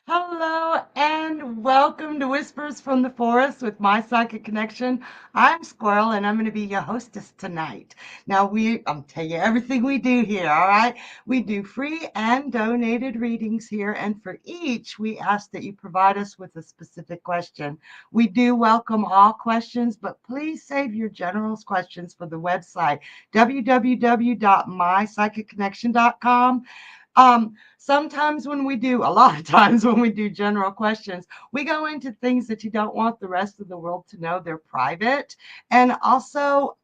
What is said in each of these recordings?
Hello and welcome to Whispers from the Forest with my psychic connection. I'm Squirrel and I'm going to be your hostess tonight. Now I'm tell you everything we do here, all right? We do free and donated readings here, and for each we ask that you provide us with a specific question. We do welcome all questions, but please save your general questions for the website www.mypsychicconnection.com. Sometimes a lot of times when we do general questions, we go into things that you don't want the rest of the world to know. They're private. And also,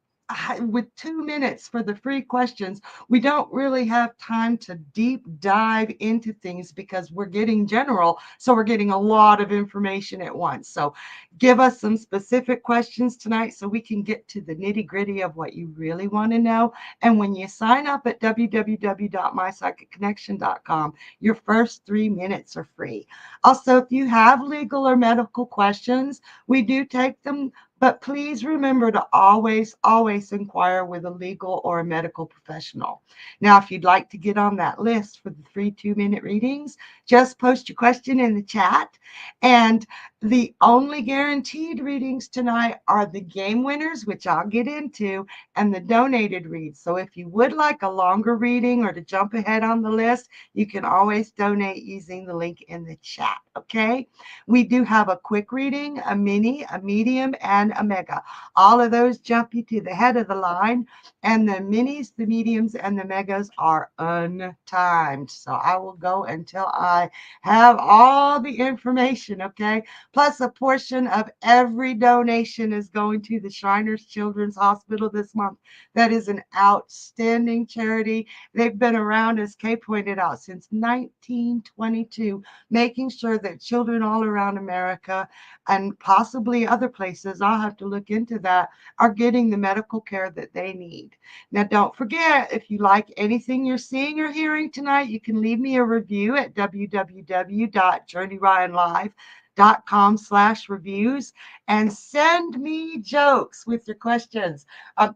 with 2 minutes for the free questions, we don't really have time to deep dive into things because we're getting general. So we're getting a lot of information at once. So give us some specific questions tonight so we can get to the nitty gritty of what you really want to know. And when you sign up at www.mypsychicconnection.com, your first 3 minutes are free. Also, if you have legal or medical questions, we do take them. But please remember to always, always inquire with a legal or a medical professional. Now, if you'd like to get on that list for the free 2-minute readings, just post your question in the chat. And the only guaranteed readings tonight are the game winners, which I'll get into, and the donated reads. So if you would like a longer reading or to jump ahead on the list, you can always donate using the link in the chat, okay? We do have a quick reading, a mini, a medium, and a mega. All of those jump you to the head of the line, and the minis, the mediums, and the megas are untimed. So I will go until I have all the information, okay? Plus, a portion of every donation is going to the Shriners Children's Hospital this month. That is an outstanding charity. They've been around, as Kay pointed out, since 1922, making sure that children all around America and possibly other places, I'll have to look into that, are getting the medical care that they need. Now, don't forget, if you like anything you're seeing or hearing tonight, you can leave me a review at www.journeyryanlive.com/reviews and send me jokes with your questions,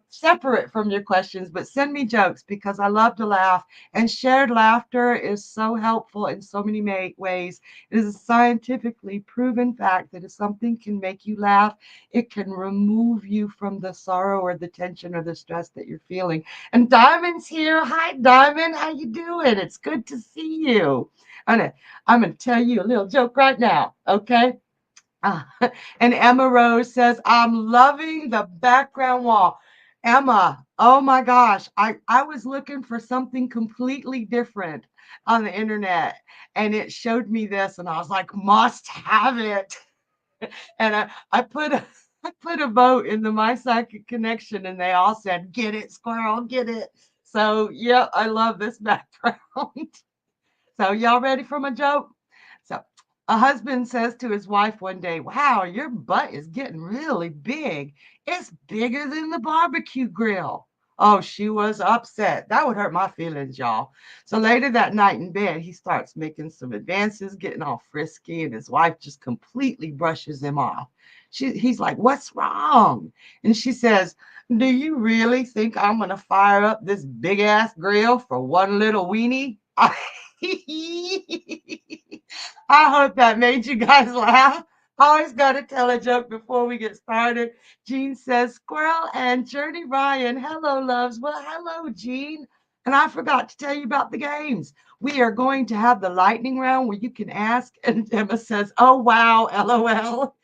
separate from your questions, but send me jokes because I love to laugh, and shared laughter is so helpful in so many ways. It is a scientifically proven fact that if something can make you laugh, it can remove you from the sorrow or the tension or the stress that you're feeling. And Diamond's here. Hi, Diamond. How you doing? It's good to see you. I'm going to tell you a little joke right now, okay? And Emma Rose says, I'm loving the background wall. Emma, oh my gosh, I was looking for something completely different on the internet, and it showed me this, and I was like, must have it. And I put a vote in the My Psychic Connection, and they all said, get it, Squirrel, get it. So, yeah, I love this background. So, y'all ready for my joke? So, a husband says to his wife one day, wow, your butt is getting really big. It's bigger than the barbecue grill. Oh, she was upset. That would hurt my feelings, y'all. So later that night in bed, he starts making some advances, getting all frisky, and his wife just completely brushes him off. He's like, what's wrong? And she says, do you really think I'm going to fire up this big ass grill for one little weenie? I hope that made you guys laugh. Always got to tell a joke before we get started. Jean says, Squirrel and Journey Ryan, hello, loves. Well, hello, Jean. And I forgot to tell you about the games. We are going to have the lightning round where you can ask. And Emma says, oh, wow, LOL.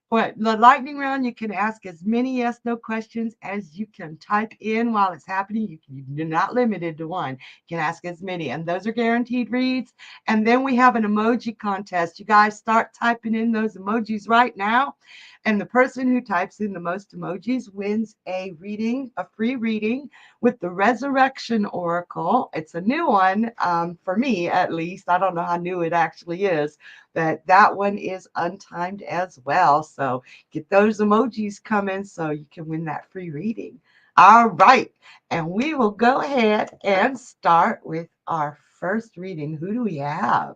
What the lightning round, you can ask as many yes, no questions as you can type in while it's happening. You're not limited to one. You can ask as many, and those are guaranteed reads. And then we have an emoji contest. You guys start typing in those emojis right now. And the person who types in the most emojis wins a reading, a free reading with the Resurrection Oracle. It's a new one, for me at least. I don't know how new it actually is, but that one is untimed as well. So get those emojis coming so you can win that free reading. All right. And we will go ahead and start with our first reading. Who do we have?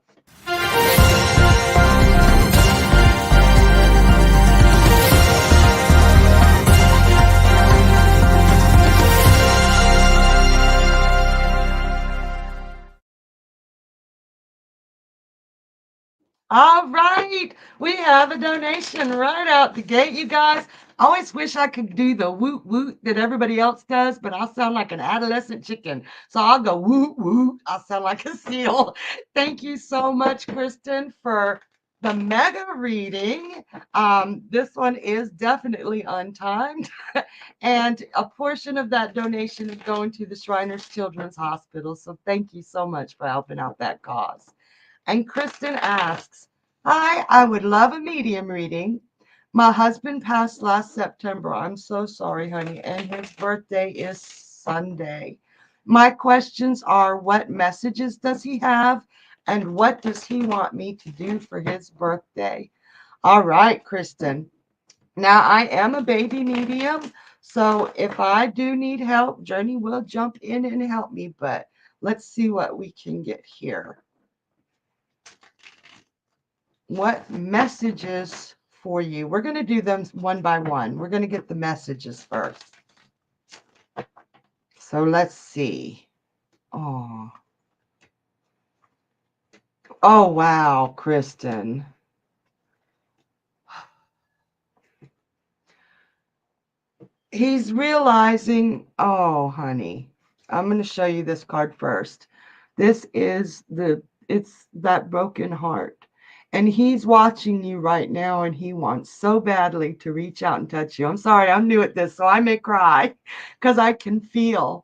All right, we have a donation right out the gate, you guys. I always wish I could do the woot woot that everybody else does, but I'll sound like an adolescent chicken. So I'll go woot woot. I'll sound like a seal. Thank you so much, Kristen, for the mega reading. This one is definitely untimed, and a portion of that donation is going to the Shriners Children's Hospital. So thank you so much for helping out that cause. And Kristen asks, hi, I would love a medium reading. My husband passed last September. I'm so sorry, honey. And his birthday is Sunday. My questions are, what messages does he have? And what does he want me to do for his birthday? All right, Kristen. Now, I am a baby medium. So if I do need help, Journey will jump in and help me. But let's see what we can get here. What messages for you? We're going to do them one by one. We're going to get the messages first. So let's see. Oh, oh wow, Kristen. He's realizing, oh, honey, I'm going to show you this card first. This is it's that broken heart. And he's watching you right now, and he wants so badly to reach out and touch you. I'm sorry, I'm new at this, so I may cry because I can feel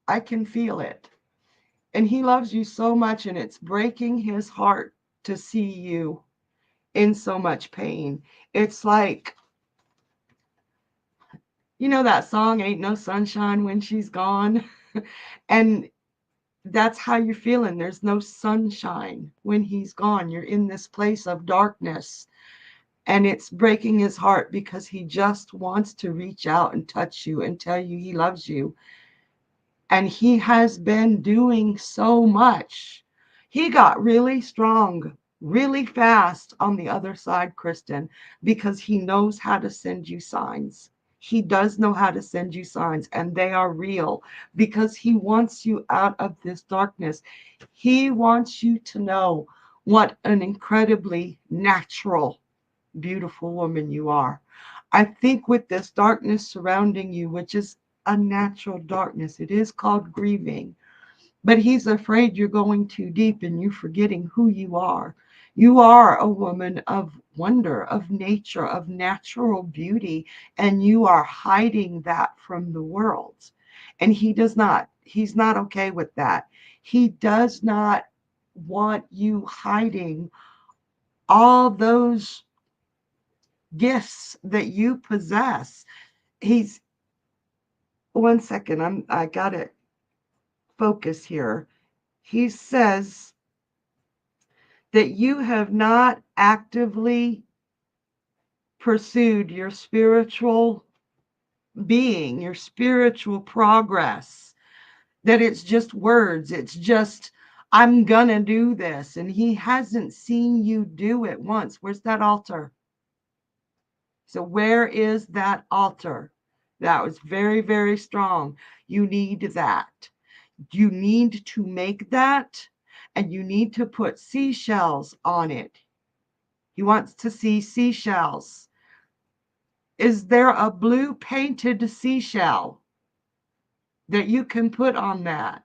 it. And he loves you so much, and it's breaking his heart to see you in so much pain. It's like, you know that song, Ain't No Sunshine When She's Gone? And that's how you're feeling. There's no sunshine when he's gone. You're in this place of darkness, and it's breaking his heart because he just wants to reach out and touch you and tell you he loves you. And he has been doing so much. He got really strong, really fast on the other side, Kristen, because he knows how to send you signs. He does know how to send you signs, and they are real because he wants you out of this darkness. He wants you to know what an incredibly natural, beautiful woman you are. I think with this darkness surrounding you, which is a natural darkness, it is called grieving, but he's afraid you're going too deep and you forgetting who you are. You are a woman of wonder, of nature, of natural beauty, and you are hiding that from the world. And he's not okay with that. He does not want you hiding all those gifts that you possess. He's one second, I gotta focus here. He says that you have not actively pursued your spiritual being, your spiritual progress, that it's just words. It's just, I'm gonna do this. And he hasn't seen you do it once. Where's that altar? So where is that altar? That was very, very strong. You need that. You need to make that, and you need to put seashells on it. He wants to see seashells. Is there a blue painted seashell that you can put on that?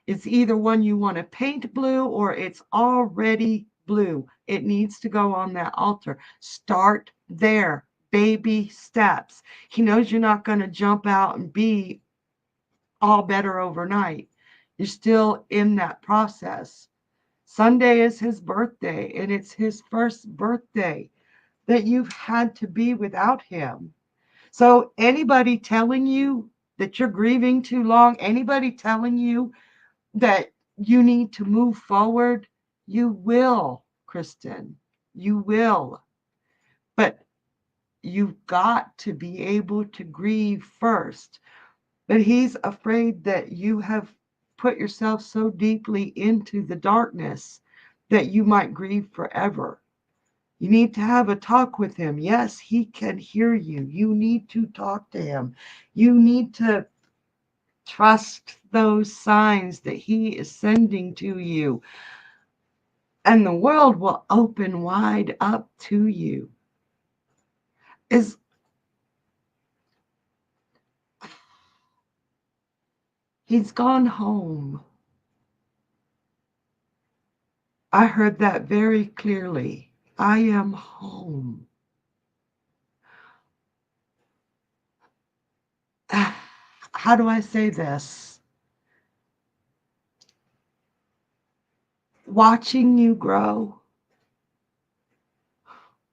It's either one you want to paint blue or it's already blue. It needs to go on that altar. Start there. Baby steps. He knows you're not going to jump out and be all better overnight. You're still in that process. Sunday is his birthday, and it's his first birthday. that you've had to be without him. So anybody telling you that you're grieving too long, anybody telling you that you need to move forward, you will, Kristen. You will. But you've got to be able to grieve first. But he's afraid that you have put yourself so deeply into the darkness that you might grieve forever. You need to have a talk with him. Yes, he can hear you. You need to talk to him. You need to trust those signs that he is sending to you. And the world will open wide up to you. Is He's gone home. I heard that very clearly. I am home. How do I say this? Watching you grow,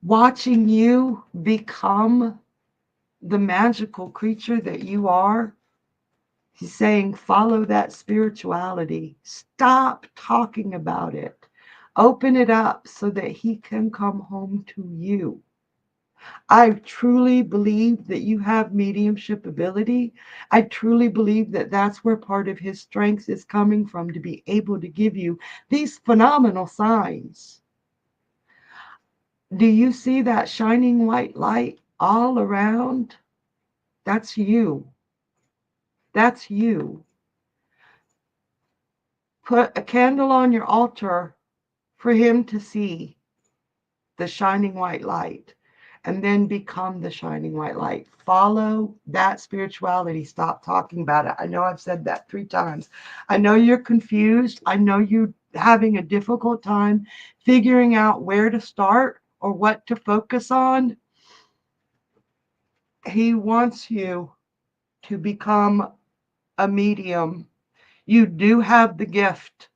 watching you become the magical creature that you are. He's saying, follow that spirituality. Stop talking about it. Open it up so that he can come home to you. I truly believe that you have mediumship ability. I truly believe that that's where part of his strength is coming from, to be able to give you these phenomenal signs. Do you see that shining white light all around? That's you. That's you. Put a candle on your altar for him to see the shining white light, and then become the shining white light. Follow that spirituality. Stop talking about it. I know I've said that 3 times. I know you're confused. I know you're having a difficult time figuring out where to start or what to focus on. He wants you to become a medium. You do have the gift,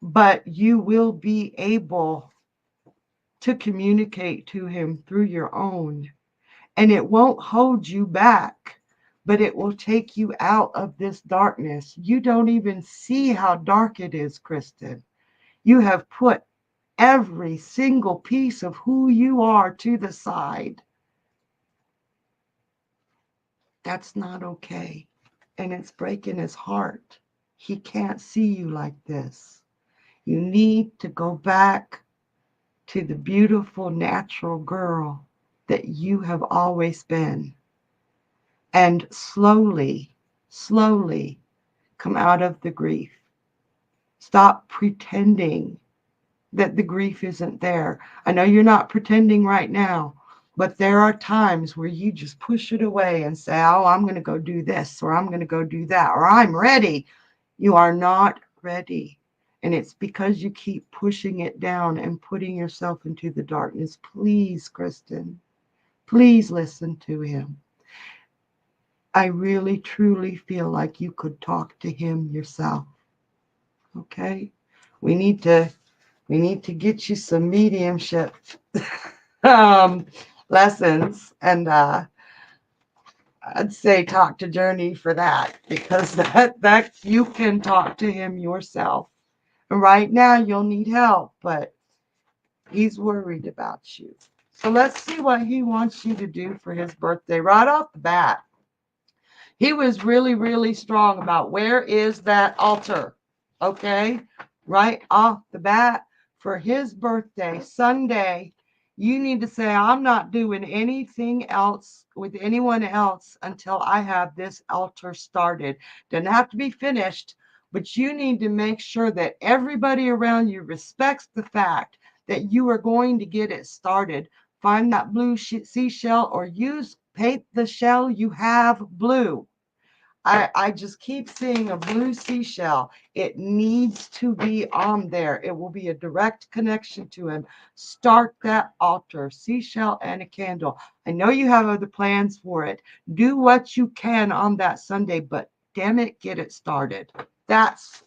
but you will be able to communicate to him through your own. And it won't hold you back, but it will take you out of this darkness. You don't even see how dark it is, Kristen. You have put every single piece of who you are to the side. That's not okay. And it's breaking his heart. He can't see you like this. You need to go back to the beautiful, natural girl that you have always been. And slowly, slowly come out of the grief. Stop pretending that the grief isn't there. I know you're not pretending right now, but there are times where you just push it away and say, oh, I'm going to go do this, or I'm going to go do that, or I'm ready. You are not ready. And it's because you keep pushing it down and putting yourself into the darkness. Please, Kristen, please listen to him. I really, truly feel like you could talk to him yourself. Okay? We need to get you some mediumship um, lessons, and I'd say talk to Journey for that, because that you can talk to him yourself. And right now you'll need help, but he's worried about you. So let's see what he wants you to do for his birthday right off the bat. He was really, really strong about where is that altar. Okay? Right off the bat, for his birthday, Sunday, you need to say, I'm not doing anything else with anyone else until I have this altar started. Doesn't have to be finished, but you need to make sure that everybody around you respects the fact that you are going to get it started. Find that blue seashell, or paint the shell you have blue. I just keep seeing a blue seashell. It needs to be on there. It will be a direct connection to him. Start that altar, seashell and a candle. I know you have other plans for it. Do what you can on that Sunday, but damn it, get it started. That's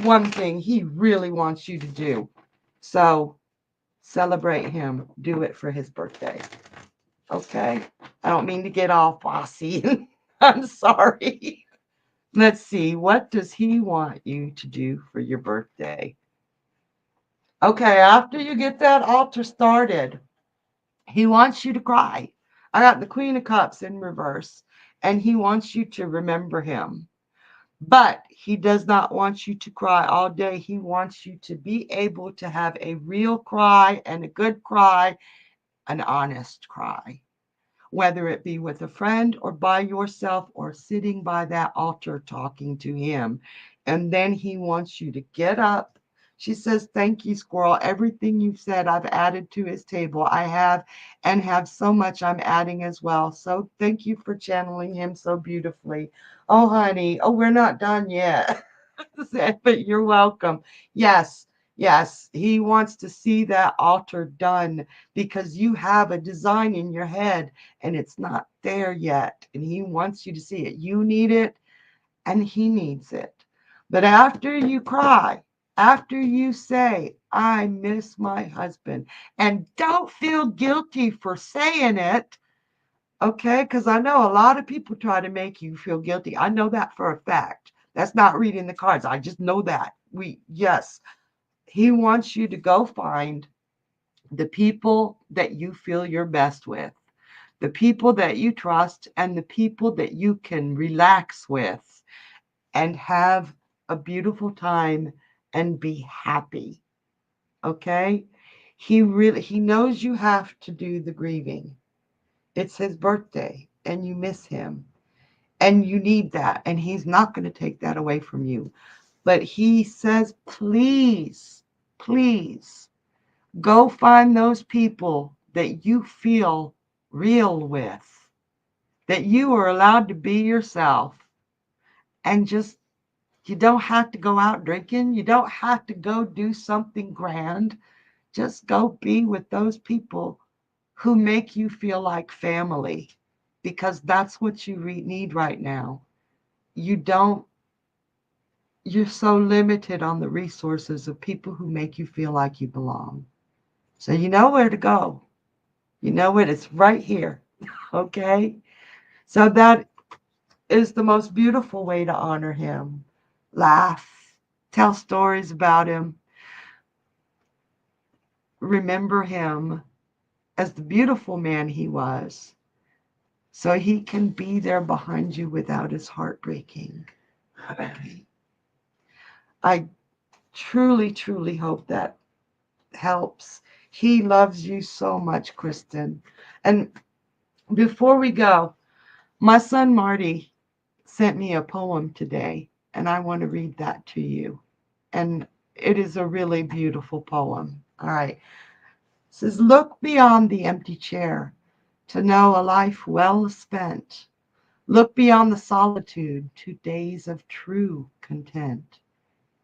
one thing he really wants you to do. So Celebrate him. Do it for his birthday. Okay? I don't mean to get all bossy. I'm sorry. Let's see. What does he want you to do for your birthday? Okay, after you get that altar started, he wants you to cry. I got the Queen of Cups in reverse, and he wants you to remember him. But he does not want you to cry all day. He wants you to be able to have a real cry and a good cry, an honest cry, whether it be with a friend or by yourself or sitting by that altar talking to him. And then he wants you to get up. She says, "Thank you, Squirrel. Everything you've said, I've added to his table. I have and have so much I'm adding as well. So thank you for channeling him so beautifully. Oh, honey. Oh, we're not done yet." Said, "But you're welcome." Yes, yes. He wants to see that altar done because you have a design in your head and it's not there yet. And he wants you to see it. You need it and he needs it. But after you cry, after you say, "I miss my husband," and don't feel guilty for saying it, okay? Because I know a lot of people try to make you feel guilty. I know that for a fact. That's not reading the cards. I just know that. Yes, he wants you to go find the people that you feel you're best with, the people that you trust, and the people that you can relax with and have a beautiful time and be happy. Okay? He knows you have to do the grieving. It's his birthday and you miss him and you need that and he's not going to take that away from you. But he says, "Please, please go find those people that you feel real with, that you are allowed to be yourself and just you don't have to go out drinking. You don't have to go do something grand. Just go be with those people who make you feel like family because that's what you need right now. You don't, you're so limited on the resources of people who make you feel like you belong. So you know where to go. You know it. It's right here. Okay? So that is the most beautiful way to honor him. Laugh, tell stories about him, remember him as the beautiful man he was, so he can be there behind you without his heart breaking. I truly, truly hope that helps. He loves you so much, Kristen. And before we go, my son Marty sent me a poem today, and I want to read that to you. And it is a really beautiful poem. All right. It says, "Look beyond the empty chair to know a life well spent. Look beyond the solitude to days of true content.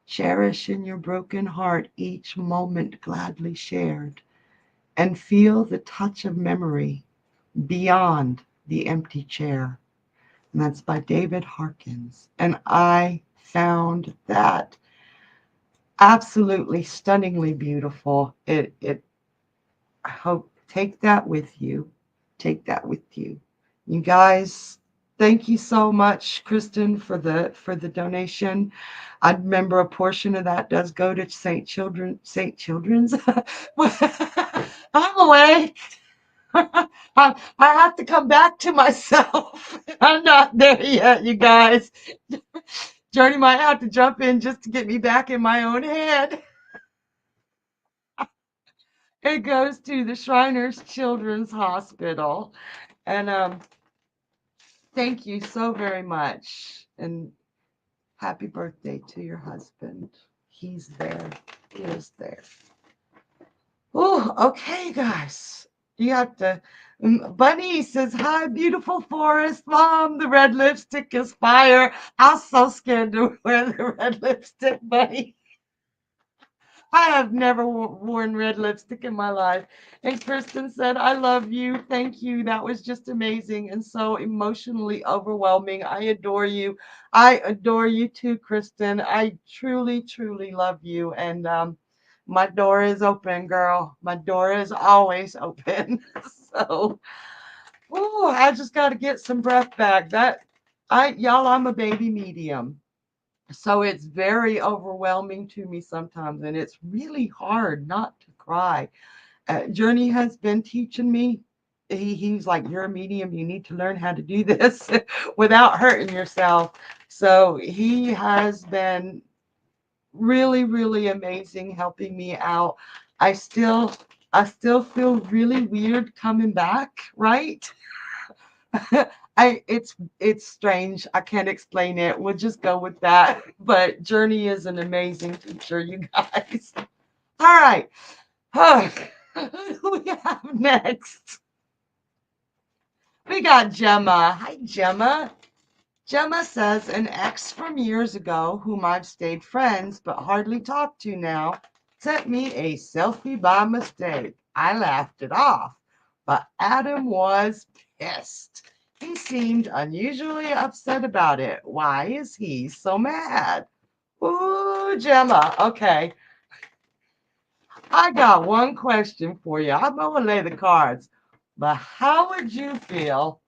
Cherish in your broken heart each moment gladly shared, and feel the touch of memory beyond the empty chair." And that's by David Harkins. And I found that absolutely stunningly beautiful. I hope take that with you. Take that with you. You guys, thank you so much, Kristen, for the donation. I remember a portion of that does go to St. Children's. I'm awake. I have to come back to myself. I'm not there yet, you guys. Journey might have to jump in just to get me back in my own head. It goes to the Shriners Children's Hospital. And thank you so very much. And happy birthday to your husband. He's there. He is there. Oh, okay, guys. You have to. Bunny says, "Hi, beautiful forest. Mom, the red lipstick is fire." I was so scared to wear the red lipstick, Bunny. I have never worn red lipstick in my life. And Kristen said, "I love you. Thank you. That was just amazing and so emotionally overwhelming. I adore you. I adore you too, Kristen. I truly, truly love you." And My door is open, girl. My door is always open. So, oh, I just got to get some breath back. Y'all, I'm a baby medium. So it's very overwhelming to me sometimes, and it's really hard not to cry. Journey has been teaching me. He's like, you're a medium. You need to learn how to do this without hurting yourself. So he has been really, really amazing helping me out. I still, I still feel really weird coming back, right? It's strange. I can't explain it. We'll just go with that. But Journey is an amazing teacher, you guys. All right. Who we have next? We got Gemma. Hi, Gemma. Gemma says an ex from years ago, whom I've stayed friends but hardly talk to now, sent me a selfie by mistake. I laughed it off, but Adam was pissed. He seemed unusually upset about it. Why is he so mad? Ooh, Gemma. Okay, I got one question for you. I'm going to lay the cards. But how would you feel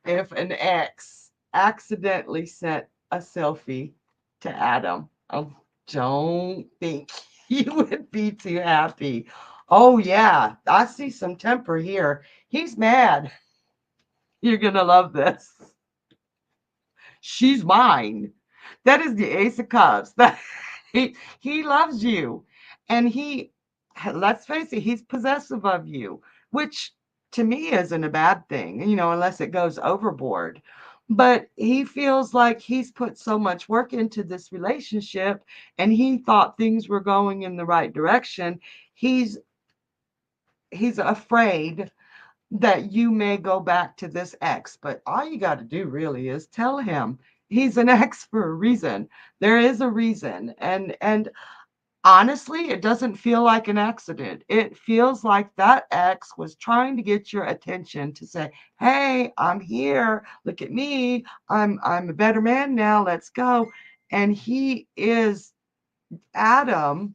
if an ex accidentally sent a selfie to Adam? I don't think you would be too happy. Oh, yeah, I see some temper here. He's mad. You're going to love this. She's mine. That is the Ace of Cups. That he loves you. And let's face it, he's possessive of you, which to me isn't a bad thing, unless it goes overboard. But he feels like he's put so much work into this relationship and he thought things were going in the right direction. He's afraid that you may go back to this ex, but all you got to do really is tell him he's an ex for a reason. There is a reason. And honestly, it doesn't feel like an accident. It feels like that ex was trying to get your attention to say, "Hey, I'm here. Look at me. I'm a better man now. Let's go." And he is Adam.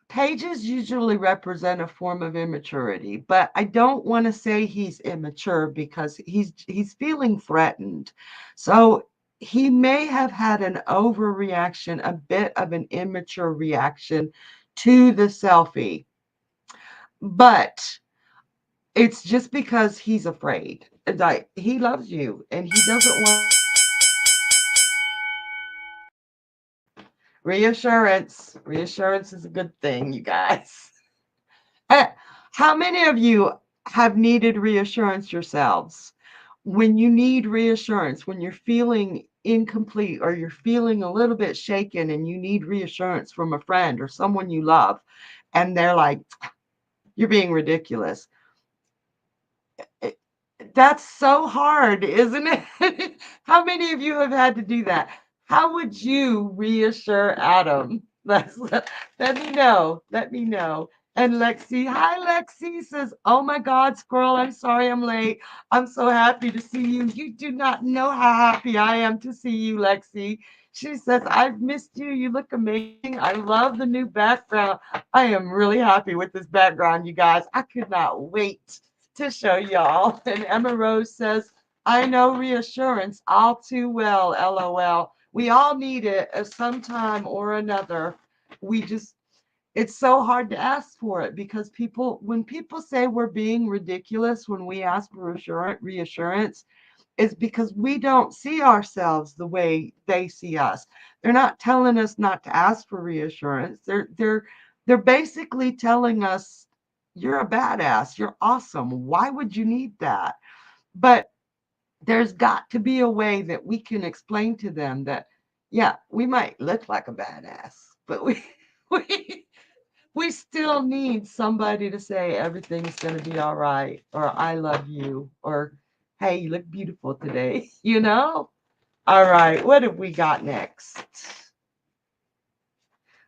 Pages usually represent a form of immaturity, but I don't want to say he's immature because he's feeling threatened. So he may have had an overreaction, a bit of an immature reaction to the selfie, but it's just because he's afraid. Like he loves you and he doesn't want reassurance. Reassurance is a good thing, you guys. Uh, How many of you have needed reassurance yourselves? When you need reassurance, when you're feeling incomplete or you're feeling a little bit shaken and you need reassurance from a friend or someone you love, and they're like, "You're being ridiculous." It- That's so hard, isn't it? How many of you have had to do that? How would you reassure Adam? Let me know. Let me know. And Lexi, hi Lexi says, "Oh my God, Squirrel, I'm sorry I'm late. I'm so happy to see you. You do not know how happy I am to see you, Lexi." She says, "I've missed you. You look amazing. I love the new background. I am really happy with this background, you guys. I could not wait to show y'all." And Emma Rose says, "I know reassurance all too well, LOL. We all need it at some time or another. We just, it's so hard to ask for it because when people say we're being ridiculous when we ask for reassurance, it's because we don't see ourselves the way they see us. They're not telling us not to ask for reassurance. They're basically telling us you're a badass, you're awesome. Why would you need that? But there's got to be a way that we can explain to them that, yeah, we might look like a badass, but we we still need somebody to say everything's going to be all right, or "I love you," or "Hey, you look beautiful today." All right, what have we got next?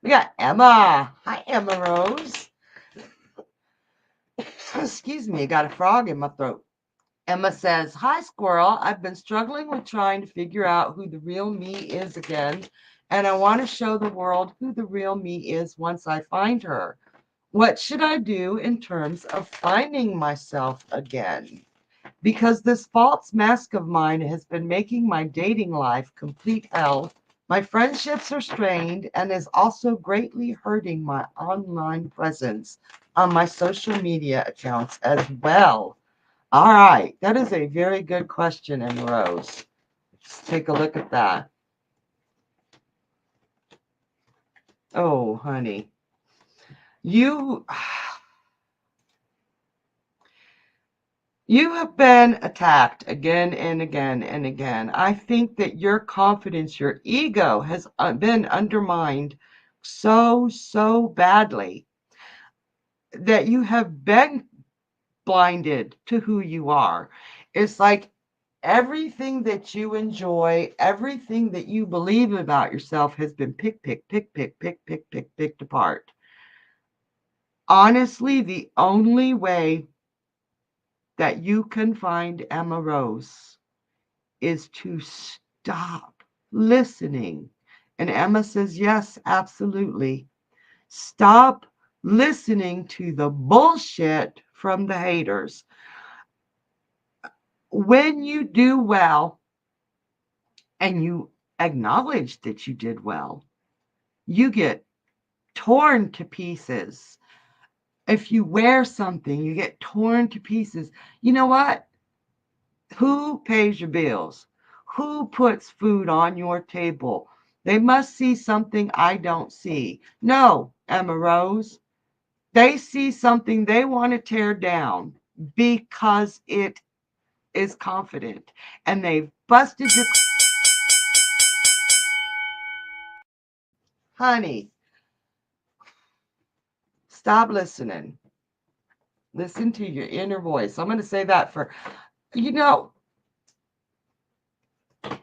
We got Emma. Hi, Emma Rose. Excuse me, I got a frog in my throat. Emma says, "Hi, Squirrel. I've been struggling with trying to figure out who the real me is again and I want to show the world who the real me is once I find her. What should I do in terms of finding myself again? Because this false mask of mine has been making my dating life complete hell. My friendships are strained and is also greatly hurting my online presence on my social media accounts as well. All right, that is a very good question, Emma Rose. Let's take a look at that. Oh, honey, you you have been attacked again and again and again. I think that your confidence, your ego has been undermined so badly that you have been blinded to who you are. It's like everything that you enjoy, everything that you believe about yourself has been picked apart. Honestly, the only way that you can find Emma Rose is to stop listening. And Emma says, yes, absolutely. Stop listening to the bullshit from the haters. When you do well and you acknowledge that you did well, you get torn to pieces. If you wear something, you get torn to pieces. You know what? Who pays your bills? Who puts food on your table? They must see something I don't see. No, Emma Rose. They see something they want to tear down because it is confident. And they've busted your. Honey, stop listening. Listen to your inner voice. I'm going to say that for, you know,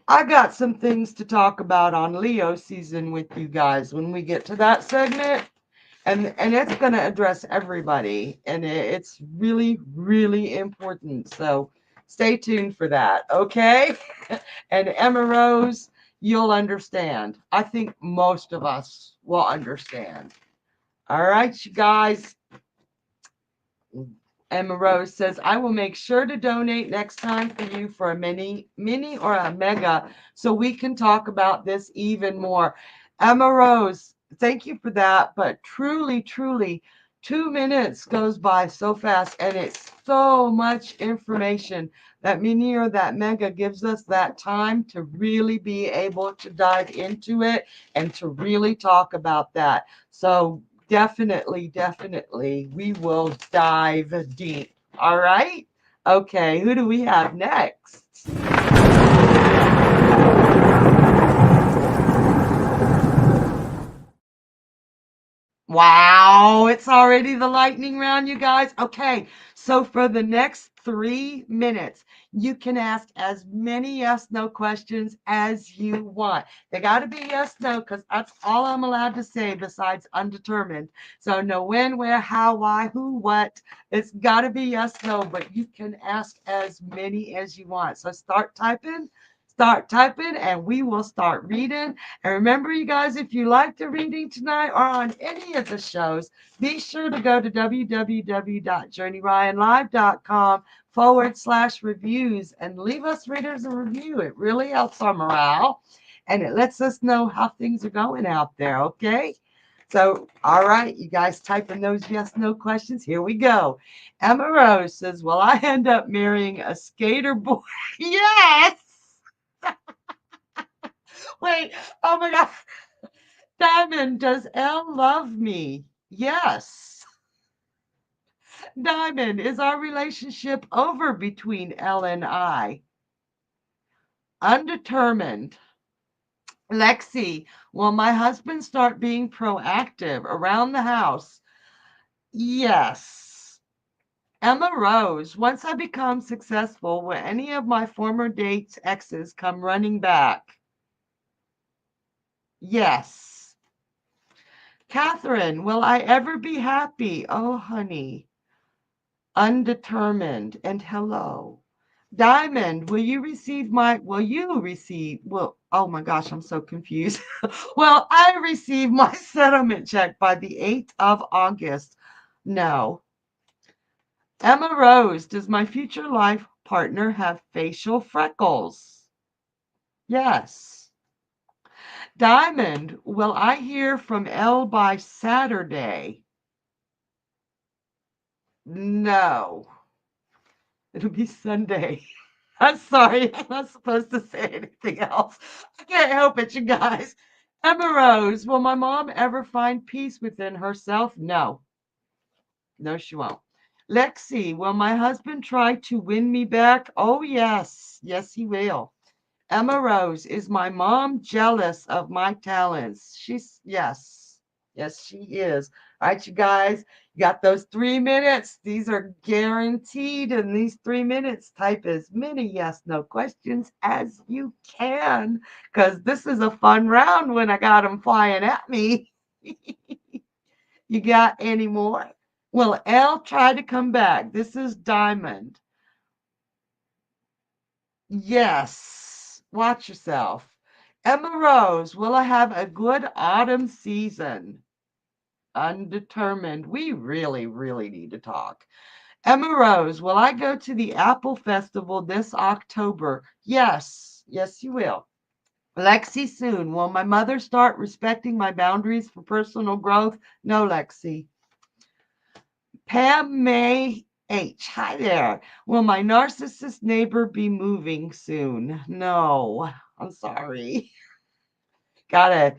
I got some things to talk about on Leo season with you guys when we get to that segment. And it's going to address everybody. And it's really important. So stay tuned for that. Okay. And Emma Rose, you'll understand. I think most of us will understand. All right, you guys. Emma Rose says, I will make sure to donate next time for you for a mini or a mega so we can talk about this even more. Emma Rose, thank you for that. But truly, 2 minutes goes by so fast and it's so much information. That mini or that mega gives us that time to really be able to dive into it and to really talk about that. So definitely, we will dive deep. All right. Okay, who do we have next? Wow, it's already the lightning round, you guys. Okay, so for the next 3 minutes, you can ask as many yes no questions as you want. They got to be yes no because that's all I'm allowed to say besides undetermined. So, no when, where, how, why, who, what. It's got to be yes no, but you can ask as many as you want. So, start typing, and we will start reading. And remember, you guys, if you like the reading tonight or on any of the shows, be sure to go to www.journeyryanlive.com/reviews and leave us readers a review. It really helps our morale and it lets us know how things are going out there, okay? So, all right, you guys type in those yes no questions. Here we go. Emma Rose says, will I end up marrying a skater boy? Yes. Wait, oh my God. Diamond, does Elle love me? Yes. Diamond, is our relationship over between Elle and I? Undetermined. Lexi, will my husband start being proactive around the house? Yes. Emma Rose, once I become successful, will any of my former dates' exes come running back? Yes. Catherine, will I ever be happy? Oh, honey. Undetermined and hello. Diamond, oh my gosh, I'm so confused. Will I receive my settlement check by the 8th of August? No. Emma Rose, does my future life partner have facial freckles? Yes. Diamond, will I hear from Elle by Saturday? No. It'll be Sunday. I'm sorry. I'm not supposed to say anything else. I can't help it, you guys. Emma Rose, will my mom ever find peace within herself? No. No, she won't. Lexi, will my husband try to win me back? Oh, yes. Yes, he will. Emma Rose, is my mom jealous of my talents? Yes. Yes, she is. All right, you guys, you got those 3 minutes. These are guaranteed in these 3 minutes. Type as many yes, no questions as you can, because this is a fun round when I got them flying at me. You got any more? Well, Elle, try to come back. This is Diamond. Yes, watch yourself. Emma Rose, will I have a good autumn season? Undetermined. We really, really need to talk. Emma Rose, will I go to the Apple Festival this October? Yes, yes, you will. Lexi, soon. Will my mother start respecting my boundaries for personal growth? No, Lexi. Pam May H. Hi there. Will my narcissist neighbor be moving soon? No, I'm sorry. Gotta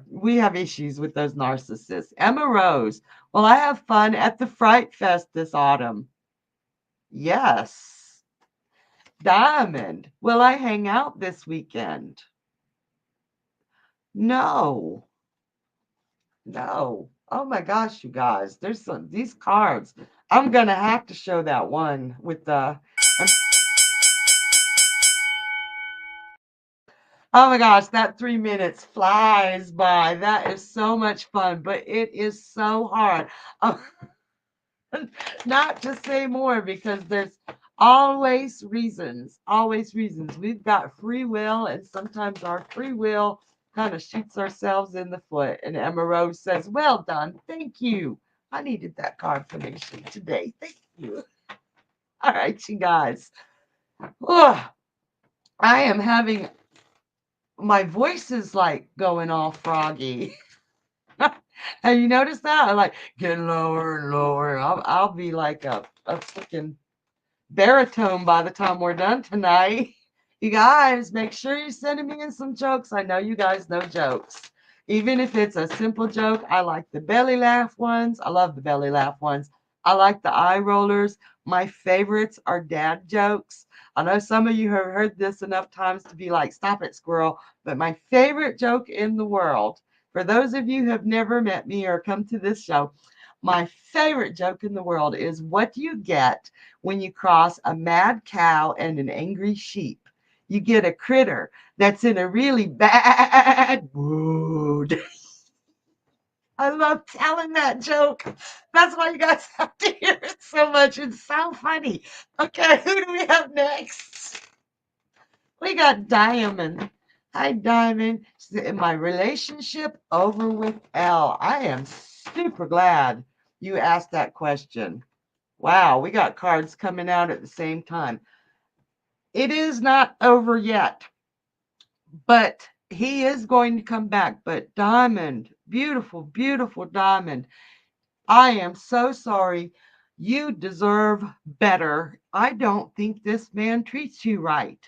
we have issues with those narcissists. Emma Rose. Will I have fun at the Fright Fest this autumn? Yes. Diamond. Will I hang out this weekend? No. No. Oh my gosh, you guys. There's these cards. I'm gonna have to show that one with the oh my gosh, that 3 minutes flies by. That is so much fun, but it is so hard. Oh, not to say more because there's always reasons, always reasons. We've got free will, and sometimes our free will kind of shoots ourselves in the foot. And Emma Rose says, well done. Thank you. I needed that confirmation today. Thank you. All right, you guys. Oh, I am having my voice is like going all froggy. Have you noticed that? I like get lower and lower. I'll be like a freaking baritone by the time we're done tonight. You guys, make sure you're sending me in some jokes. I know you guys know jokes. Even if it's a simple joke, I like the belly laugh ones. I love the belly laugh ones. I like the eye rollers. My favorites are dad jokes. I know some of you have heard this enough times to be like, stop it, squirrel. But my favorite joke in the world, for those of you who have never met me or come to this show, my favorite joke in the world is, what do you get when you cross a mad cow and an angry sheep? You get a critter that's in a really bad mood. I love telling that joke. That's why you guys have to hear it so much. It's so funny. Okay, who do we have next? We got Diamond. Hi, Diamond. In my relationship over with Elle. I am super glad you asked that question. Wow, we got cards coming out at the same time. It is not over yet, but he is going to come back. But Diamond, beautiful, beautiful Diamond, I am so sorry. You deserve better. I don't think this man treats you right.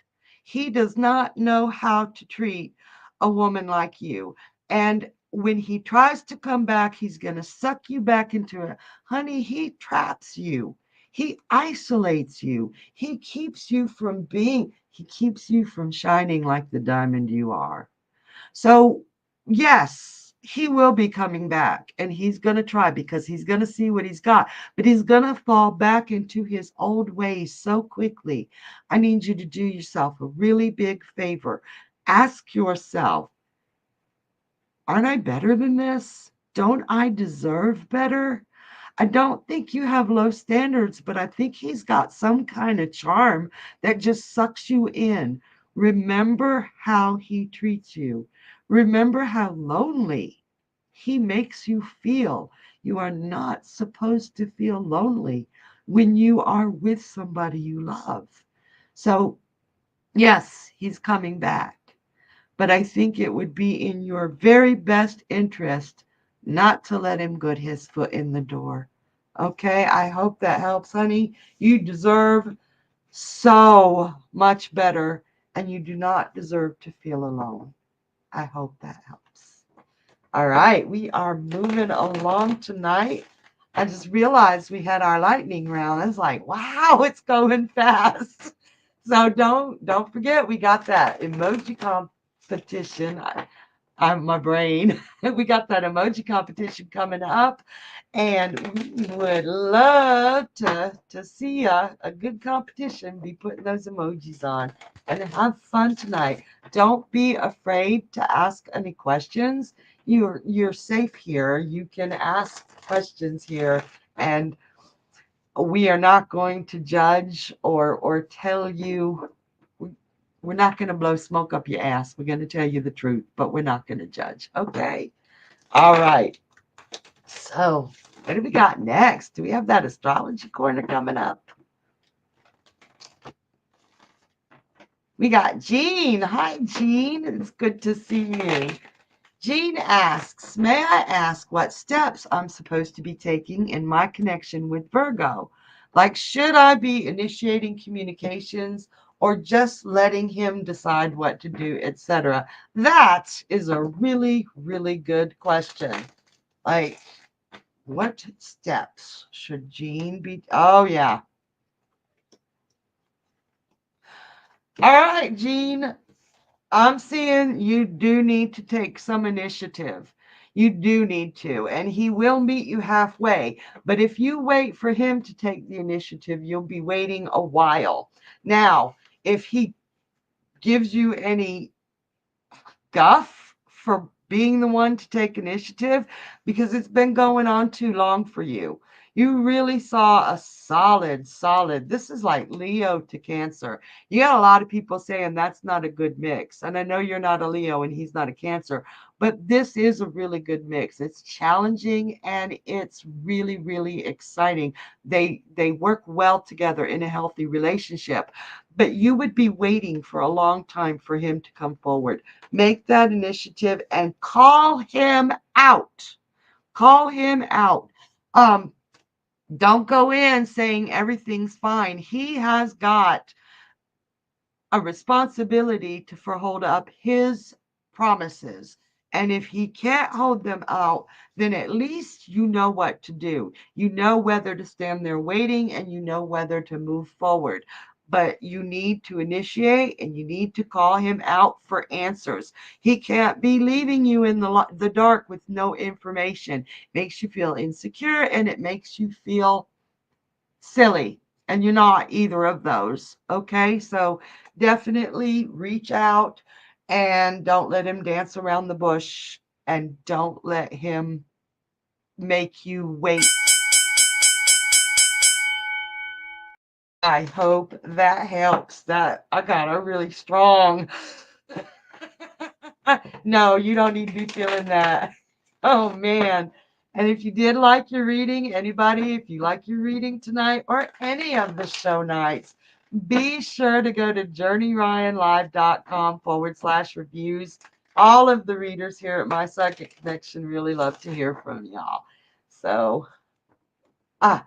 He does not know how to treat a woman like you. And when he tries to come back, he's going to suck you back into it. Honey, he traps you. He isolates you. He keeps you from shining like the diamond you are. So, yes, he will be coming back and he's going to try because he's going to see what he's got, but he's going to fall back into his old ways so quickly. I need you to do yourself a really big favor. Ask yourself, aren't I better than this? Don't I deserve better? I don't think you have low standards, but I think he's got some kind of charm that just sucks you in. Remember how he treats you. Remember how lonely he makes you feel. You are not supposed to feel lonely when you are with somebody you love. So, yes, he's coming back, but I think it would be in your very best interest not to let him get his foot in the door. Okay, I hope that helps, honey. You deserve so much better, and you do not deserve to feel alone. I hope that helps. All right, we are moving along tonight. I just realized we had our lightning round. I was like, wow, it's going fast. So don't forget we got that emoji competition. I'm my brain. We got that emoji competition coming up, and we would love to see a good competition. Be putting those emojis on and have fun tonight. Don't be afraid to ask any questions. You're safe here. You can ask questions here, and we are not going to judge or tell you. We're not going to blow smoke up your ass. We're going to tell you the truth, but we're not going to judge. Okay. All right. So, what do we got next? Do we have that astrology corner coming up? We got Jean. Hi, Jean. It's good to see you. Jean asks, may I ask what steps I'm supposed to be taking in my connection with Virgo? Like, should I be initiating communications or just letting him decide what to do, etc.? That is a really, really good question. Like, what steps should Jean be? Oh, yeah. All right, Jean. I'm seeing you do need to take some initiative. You do need to, and he will meet you halfway. But if you wait for him to take the initiative, you'll be waiting a while. Now, if he gives you any guff for being the one to take initiative, because it's been going on too long for you. You really saw a solid. This is like Leo to Cancer. You got a lot of people saying that's not a good mix. And I know you're not a Leo and he's not a Cancer, but this is a really good mix. It's challenging and it's really, really exciting. They work well together in a healthy relationship. But you would be waiting for a long time for him to come forward. Make that initiative and call him out. Call him out. Um, don't go in saying everything's fine. He has got a responsibility for hold up his promises. And if he can't hold them out, then at least you know what to do. You know whether to stand there waiting and you know whether to move forward. But you need to initiate and you need to call him out for answers. He can't be leaving you in the dark with no information. Makes you feel insecure and it makes you feel silly, and you're not either of those. Okay, so definitely reach out and don't let him dance around the bush and don't let him make you wait. I hope that helps. That I got a really strong. No, you don't need to be feeling that. Oh man. And if you did like your reading, anybody, if you like your reading tonight or any of the show nights, be sure to go to journeyryanlive.com/reviews. All of the readers here at My Psychic Connection really love to hear from y'all. So, ah,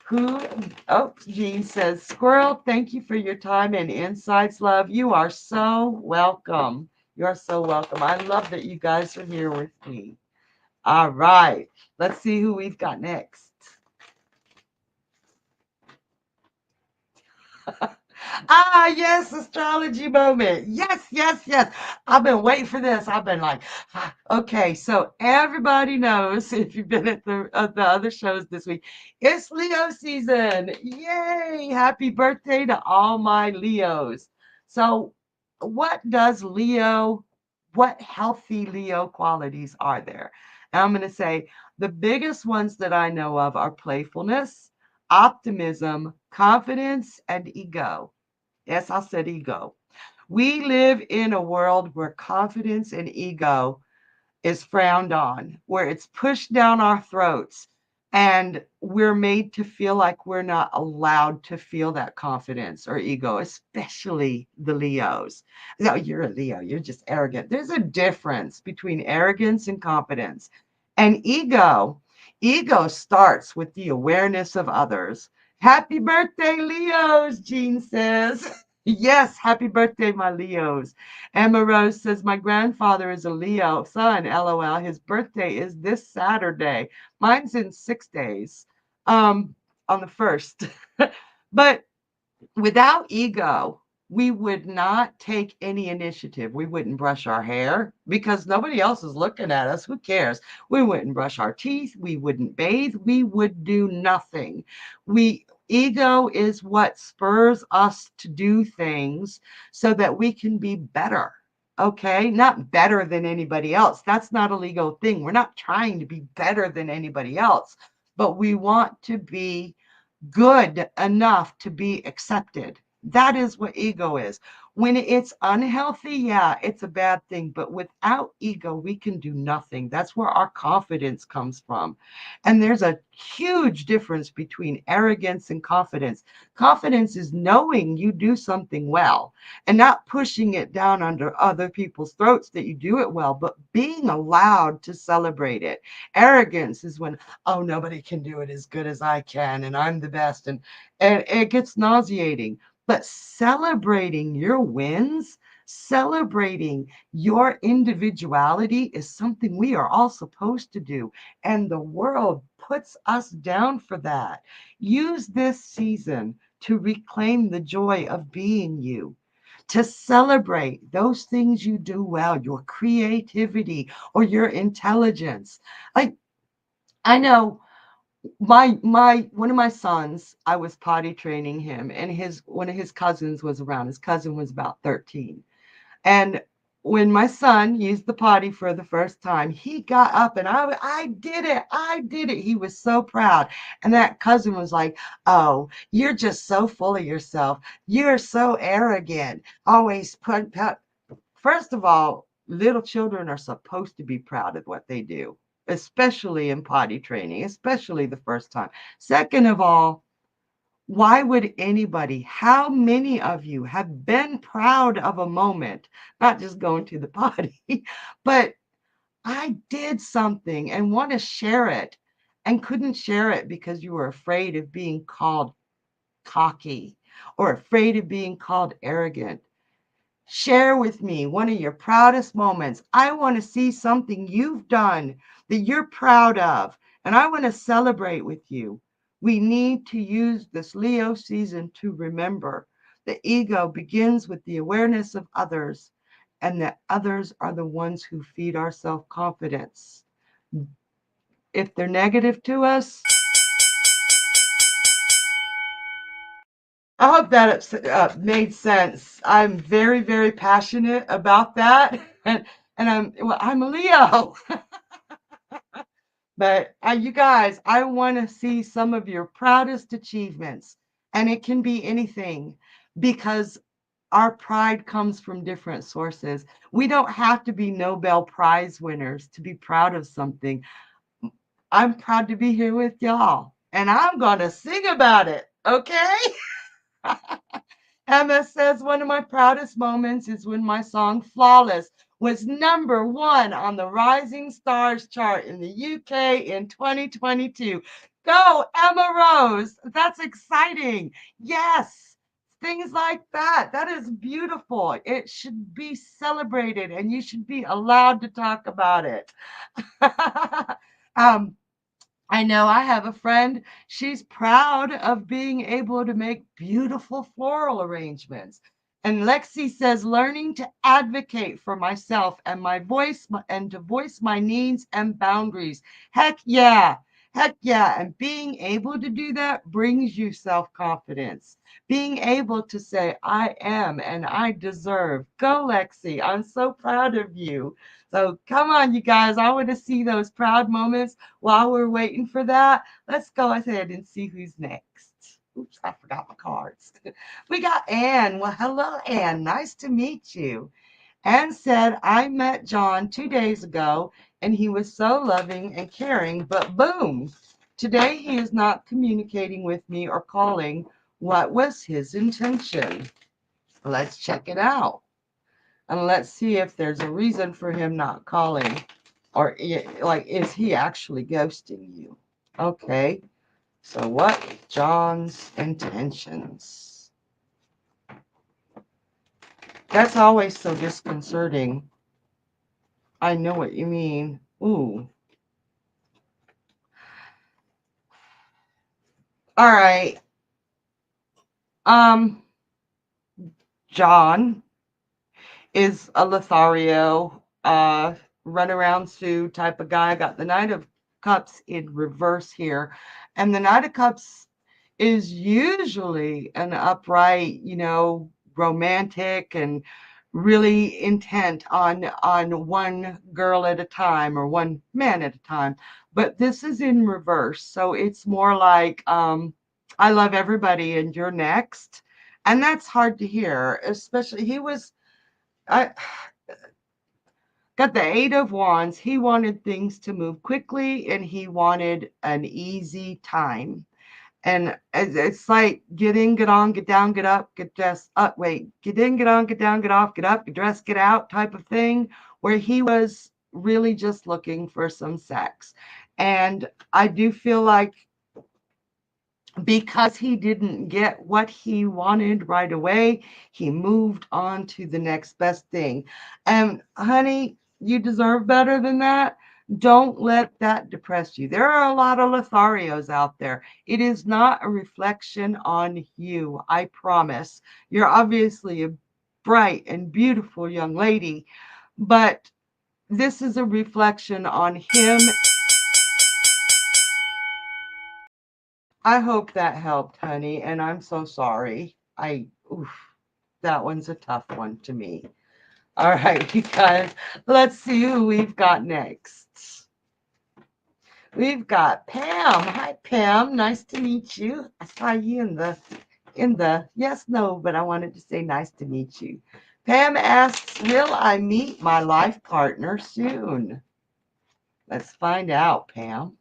who, oh, Jean says, Squirrel, thank you for your time and insights, love. You are so welcome. You are so welcome. I love that you guys are here with me. All right. Let's see who we've got next. Ah, yes, astrology moment. Yes. I've been waiting for this. I've been like, okay. So everybody knows if you've been at the other shows this week, it's Leo season. Yay! Happy birthday to all my Leos. So, what does Leo? What healthy Leo qualities are there? And I'm going to say the biggest ones that I know of are playfulness, optimism, confidence, and ego. Yes, I said ego. We live in a world where confidence and ego is frowned on, where it's pushed down our throats, and we're made to feel like we're not allowed to feel that confidence or ego, especially the Leos. No, you're a Leo, you're just arrogant. There's a difference between arrogance and confidence. And ego, ego starts with the awareness of others. Happy birthday, Leos, Jean says. Yes, happy birthday, my Leos. Emma Rose says, my grandfather is a Leo son, LOL. His birthday is this Saturday. Mine's in 6 days, on the 1st. But without ego, we would not take any initiative. We wouldn't brush our hair because nobody else is looking at us. Who cares? We wouldn't brush our teeth. We wouldn't bathe. We would do nothing. Ego is what spurs us to do things so that we can be better. Okay, not better than anybody else. That's not a ego thing. We're not trying to be better than anybody else, but we want to be good enough to be accepted. That is what ego is. When it's unhealthy, yeah, it's a bad thing. But without ego, we can do nothing. That's where our confidence comes from. And there's a huge difference between arrogance and confidence. Confidence is knowing you do something well and not pushing it down under other people's throats that you do it well, but being allowed to celebrate it. Arrogance is when, oh, nobody can do it as good as I can, and I'm the best. And it gets nauseating. But celebrating your wins, celebrating your individuality is something we are all supposed to do. And the world puts us down for that. Use this season to reclaim the joy of being you, to celebrate those things you do well, your creativity or your intelligence. Like, I know my one of my sons, I was potty training him, and his one of his cousins was around. His cousin was about 13. And when my son used the potty for the first time, he got up and I did it. I did it. He was so proud. And that cousin was like, oh, you're just so full of yourself. You're so arrogant. Always put. First of all, little children are supposed to be proud of what they do, especially in potty training, especially the first time. Second of all, why would anybody, how many of you have been proud of a moment, not just going to the potty, but I did something and want to share it and couldn't share it because you were afraid of being called cocky or afraid of being called arrogant? Share with me one of your proudest moments. I want to see something you've done that you're proud of, and I want to celebrate with you. We need to use this Leo season to remember the ego begins with the awareness of others, and that others are the ones who feed our self confidence. If they're negative to us, I hope that made sense. I'm very, very passionate about that, and I'm a Leo. But you guys, I want to see some of your proudest achievements, and it can be anything because our pride comes from different sources. We don't have to be Nobel Prize winners to be proud of something. I'm proud to be here with y'all, and I'm going to sing about it, okay? Emma says, one of my proudest moments is when my song Flawless was #1 on the Rising Stars chart in the UK in 2022. Go, Emma Rose. That's exciting. Yes, things like that. That is beautiful. It should be celebrated and you should be allowed to talk about it. um, I know I have a friend, she's proud of being able to make beautiful floral arrangements. And Lexi says, learning to advocate for myself and my voice and to voice my needs and boundaries. Heck yeah. Heck yeah. And being able to do that brings you self-confidence. Being able to say, I am and I deserve. Go, Lexi. I'm so proud of you. So come on, you guys. I want to see those proud moments while we're waiting for that. Let's go ahead and see who's next. Oops, I forgot my cards. We got Anne. Well, hello, Anne. Nice to meet you. Anne said, I met John 2 days ago and he was so loving and caring, but boom, today he is not communicating with me or calling. What was his intention? Let's check it out. And let's see if there's a reason for him not calling. Or, like, is he actually ghosting you? Okay, so what John's intentions? That's always so disconcerting. I know what you mean. Ooh. All right. Um, John is a Lothario, run around Sue type of guy. I got the Knight of Cups in reverse here. And the Knight of Cups is usually an upright, romantic and really intent on one girl at a time or one man at a time. But this is in reverse. So it's more like I love everybody and you're next. And that's hard to hear, especially I got the Eight of Wands. He wanted things to move quickly and he wanted an easy time. And it's like get in, get on, get down, get up, get dressed up. Wait, get in, get on, get down, get off, get up, get dressed, get out type of thing, where he was really just looking for some sex. And I do feel like because he didn't get what he wanted right away, he moved on to the next best thing. And honey, you deserve better than that. Don't let that depress you. There are a lot of Lotharios out there. It is not a reflection on you, I promise. You're obviously a bright and beautiful young lady, but this is a reflection on him. I hope that helped, honey, and I'm so sorry. That one's a tough one to me. All right, you guys, let's see who we've got next. We've got Pam. Hi, Pam. Nice to meet you. I saw you in the yes, no, but I wanted to say nice to meet you. Pam asks, will I meet my life partner soon? Let's find out, Pam.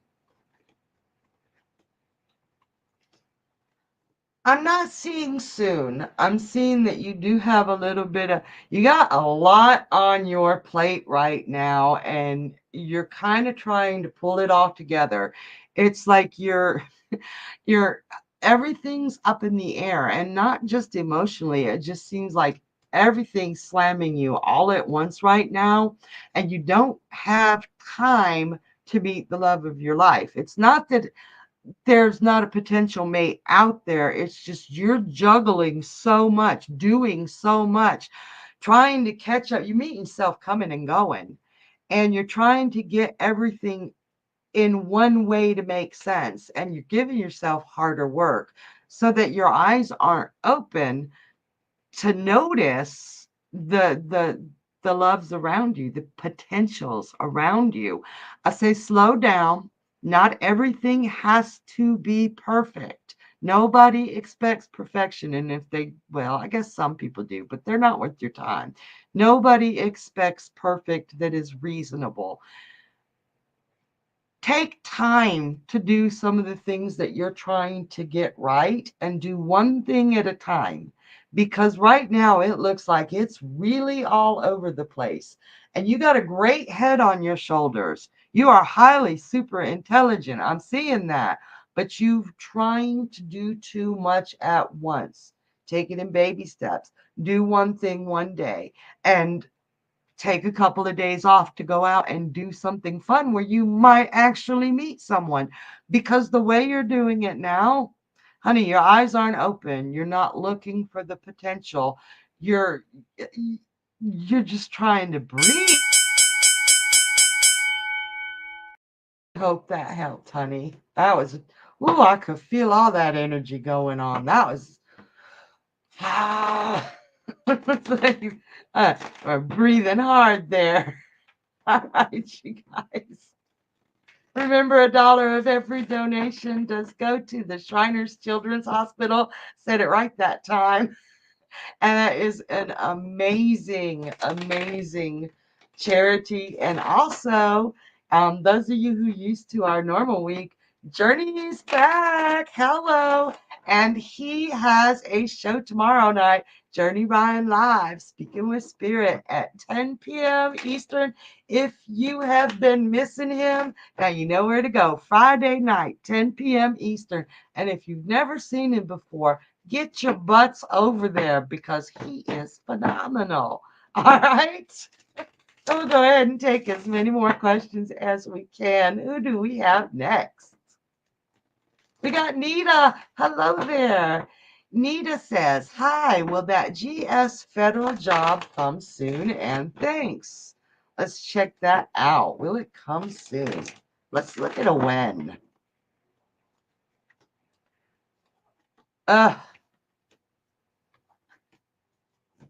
I'm not seeing soon. I'm seeing that you do have a little bit of, you got a lot on your plate right now, and you're kind of trying to pull it all together. It's like you're, everything's up in the air, and not just emotionally. It just seems like everything's slamming you all at once right now, and you don't have time to meet the love of your life. It's not that there's not a potential mate out there. It's just you're juggling so much, doing so much, trying to catch up. You meet yourself coming and going, and you're trying to get everything in one way to make sense. And you're giving yourself harder work so that your eyes aren't open to notice the loves around you, the potentials around you. I say slow down. Not everything has to be perfect. Nobody expects perfection. And if they, well, I guess some people do, but they're not worth your time. Nobody expects perfect that is reasonable. Take time to do some of the things that you're trying to get right and do one thing at a time. Because right now it looks like it's really all over the place. And you got a great head on your shoulders. You are highly super intelligent. I'm seeing that. But you're trying to do too much at once. Take it in baby steps. Do one thing one day. And take a couple of days off to go out and do something fun where you might actually meet someone. Because the way you're doing it now, honey, your eyes aren't open. You're not looking for the potential. You're just trying to breathe. Hope that helped, honey. That was, ooh, I could feel all that energy going on. That was, ah, like, we're breathing hard there. All right, you guys. Remember, $1 of every donation does go to the Shriners Children's Hospital. Said it right that time. And that is an amazing, amazing charity. And also, those of you who used to our normal week, Journey is back. Hello. And he has a show tomorrow night, Journey Ryan Live, Speaking with Spirit at 10 p.m. Eastern. If you have been missing him, now you know where to go. Friday night, 10 p.m. Eastern. And if you've never seen him before, get your butts over there because he is phenomenal. All right. So we'll go ahead and take as many more questions as we can. Who do we have next? We got Nita. Hello there. Nita says, hi, will that GS federal job come soon? And thanks. Let's check that out. Will it come soon? Let's look at a when. Uh,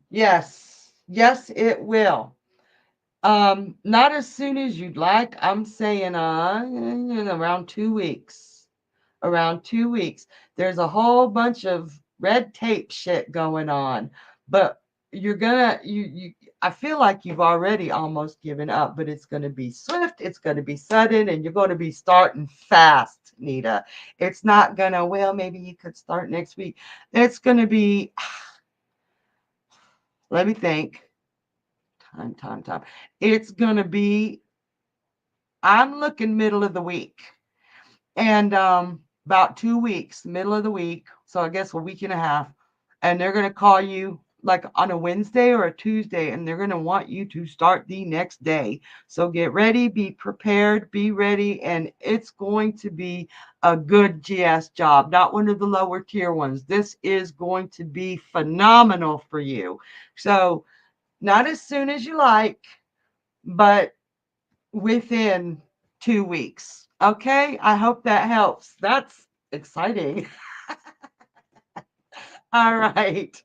yes. Yes, it will. Not as soon as you'd like. I'm saying around 2 weeks. Around 2 weeks. There's a whole bunch of red tape shit going on, but you're gonna you I feel like you've already almost given up, but it's gonna be swift, it's gonna be sudden, and you're gonna be starting fast, Nita. It's not gonna, well, maybe you could start next week. It's gonna be, let me think. Time. It's gonna be, I'm looking middle of the week. And about 2 weeks, middle of the week. So I guess a week and a half. And they're gonna call you like on a Wednesday or a Tuesday, and they're gonna want you to start the next day. So get ready, be prepared, be ready, and it's going to be a good GS job, not one of the lower tier ones. This is going to be phenomenal for you. So not as soon as you like, but within 2 weeks. Okay, I hope that helps. That's exciting. All right.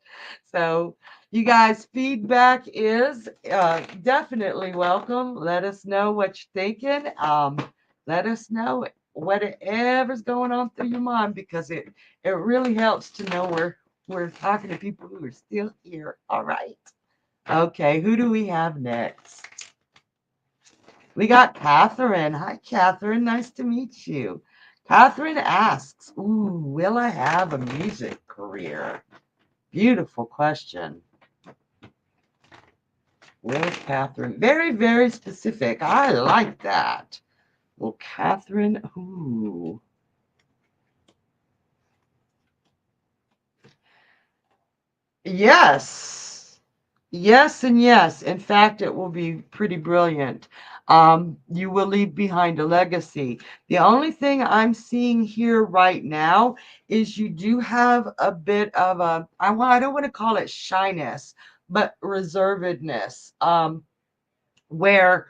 So, you guys, feedback is definitely welcome. Let us know what you're thinking. Let us know whatever's going on through your mind because it really helps to know we're talking to people who are still here. All right. Okay, who do we have next? We got Catherine. Hi, Catherine. Nice to meet you. Catherine asks, ooh, will I have a music career? Beautiful question. Will Catherine? Very, very specific. I like that. Well, Catherine, ooh. Yes. Yes and yes. In fact, it will be pretty brilliant. You will leave behind a legacy. The only thing I'm seeing here right now is you do have a bit of I don't want to call it shyness, but reservedness, where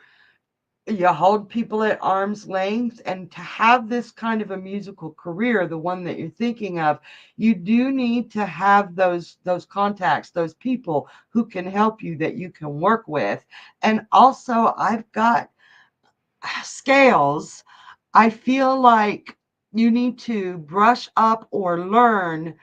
you hold people at arm's length, and to have this kind of a musical career, the one that you're thinking of, you do need to have those contacts, those people who can help you, that you can work with. And also, I've got scales. I feel like you need to brush up or learn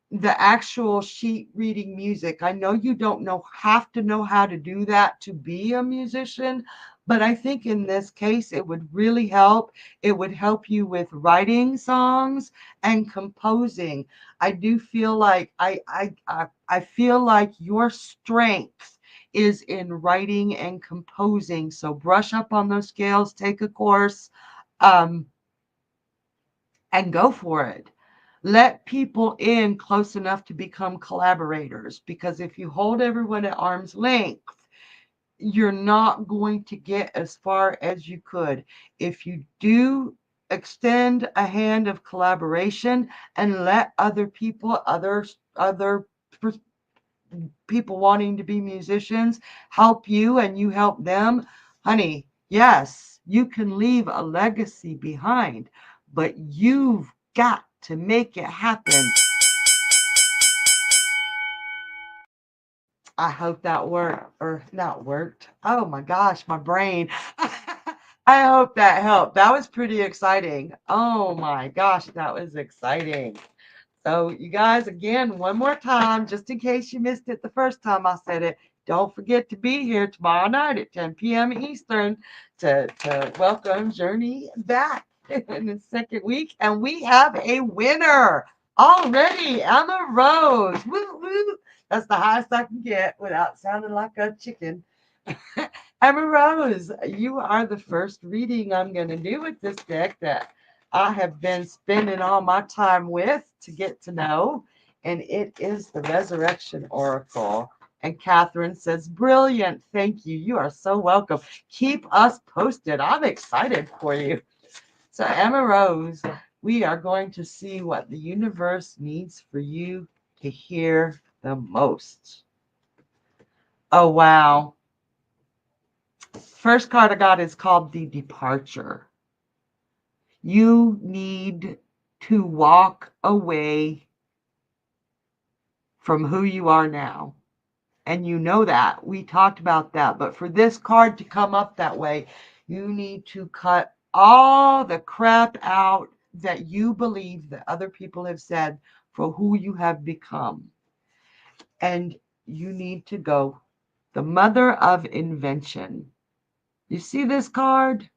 the actual sheet reading music. I know you don't have to know how to do that to be a musician, but I think in this case it would really help. It would help you with writing songs and composing. I do feel like I feel like your strength is in writing and composing. So brush up on those scales, take a course, um, and go for it. Let people in close enough to become collaborators, because if you hold everyone at arm's length, you're not going to get as far as you could. If you do extend a hand of collaboration and let other people, other people wanting to be musicians help you and you help them, honey, Yes, you can leave a legacy behind, but you've got to make it happen. I hope that worked, or not worked. Oh my gosh, my brain. I hope that helped. That was pretty exciting. Oh my gosh, that was exciting. So, you guys, again, one more time, just in case you missed it the first time I said it, don't forget to be here tomorrow night at 10 p.m. Eastern to welcome Journey back in the second week. And we have a winner already, Emma Rose. Woo, woo. That's the highest I can get without sounding like a chicken. Emma Rose, you are the first reading I'm going to do with this deck that I have been spending all my time with to get to know, and it is the Resurrection Oracle. And Catherine says, brilliant. Thank you. You are so welcome. Keep us posted. I'm excited for you. So, Emma Rose, we are going to see what the universe needs for you to hear the most. Oh, wow. First card I got is called the Departure. You need to walk away from who you are now. And you know that. We talked about that. But for this card to come up that way, you need to cut all the crap out that you believe that other people have said for who you have become. And you need to go. The mother of invention. You see this card?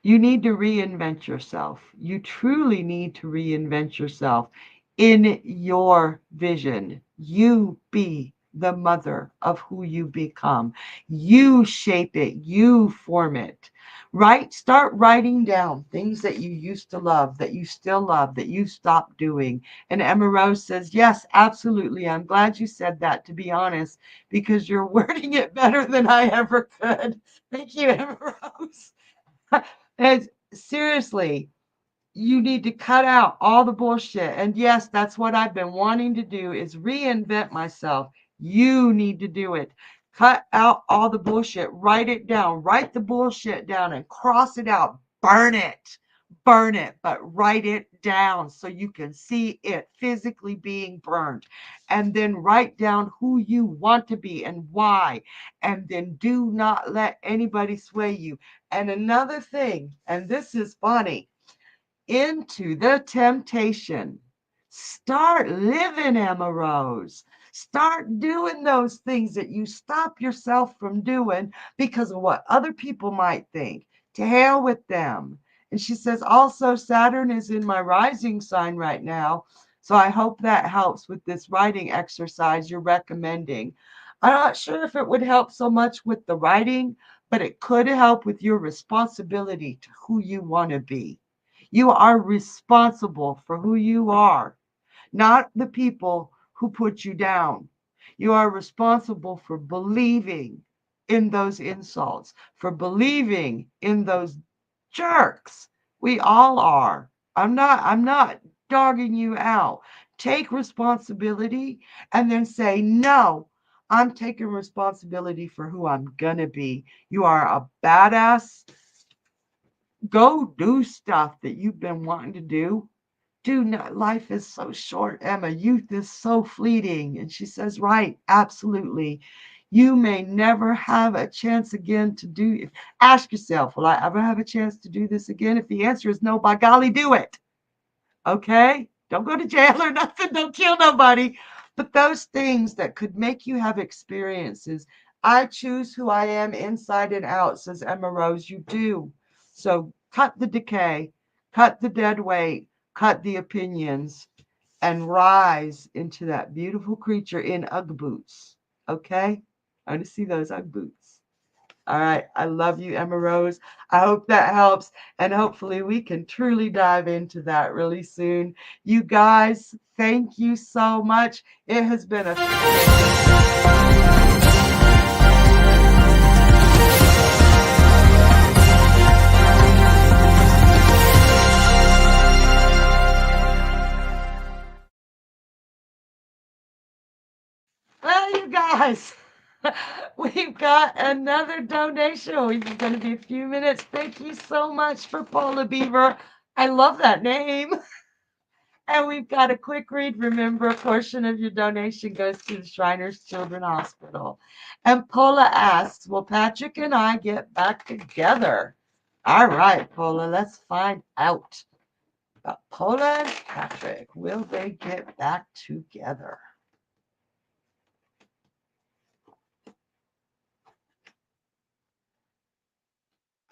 You need to reinvent yourself. You truly need to reinvent yourself in your vision. You be the mother of who you become. You shape it. You form it. Start writing down things that you used to love, that you still love, that you stopped doing. And Emma Rose says, yes, absolutely. I'm glad you said that, to be honest, because you're wording it better than I ever could. Thank you, Emma Rose. And seriously, you need to cut out all the bullshit. And yes, that's what I've been wanting to do, is reinvent myself. You need to do it. Cut out all the bullshit. Write it down. Write the bullshit down and cross it out. Burn it. Burn it, but write it down so you can see it physically being burned. And then write down who you want to be and why. And then do not let anybody sway you. And another thing, and this is funny, into the temptation. Start living, Emma Rose. Start doing those things that you stop yourself from doing because of what other people might think. To hell with them. And she says, also, Saturn is in my rising sign right now. So I hope that helps with this writing exercise you're recommending. I'm not sure if it would help so much with the writing, but it could help with your responsibility to who you want to be. You are responsible for who you are, not the people who put you down. You are responsible for believing in those insults, for believing in those jerks. We all are. I'm not dogging you out. Take responsibility and then say, no, I'm taking responsibility for who I'm going to be. You are a badass. Go do stuff that you've been wanting to do. Do not, life is so short, Emma. Youth is so fleeting. And she says, right, absolutely. You may never have a chance again to do it. Ask yourself, will I ever have a chance to do this again? If the answer is no, by golly, do it. Okay? Don't go to jail or nothing. Don't kill nobody. But those things that could make you have experiences. I choose who I am inside and out, says Emma Rose. You do. So cut the decay, cut the dead weight, cut the opinions, and rise into that beautiful creature in Ugg boots. Okay? I want to see those Ugg boots. All right. I love you, Emma Rose. I hope that helps. And hopefully we can truly dive into that really soon. You guys, thank you so much. It has been a... Well, you guys, We've got another donation. We're going to be a few minutes. Thank you so much for Paula Beaver. I love that name. And we've got a quick read. Remember, a portion of your donation goes to the Shriners Children's Hospital. And Paula asks, will Patrick and I get back together? All right, Paula, let's find out. About Paula and Patrick, will they get back together?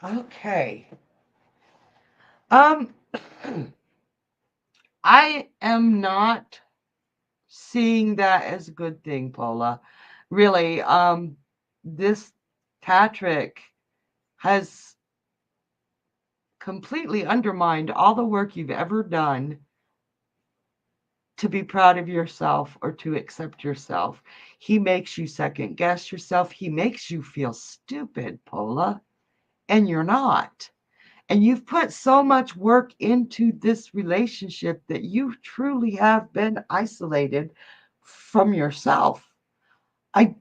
Okay. Um, I am not seeing that as a good thing, Paula. Really, this Patrick has completely undermined all the work you've ever done to be proud of yourself or to accept yourself. He makes you second guess yourself. He makes you feel stupid, Paula, and you're not. And you've put so much work into this relationship that you truly have been isolated from yourself. I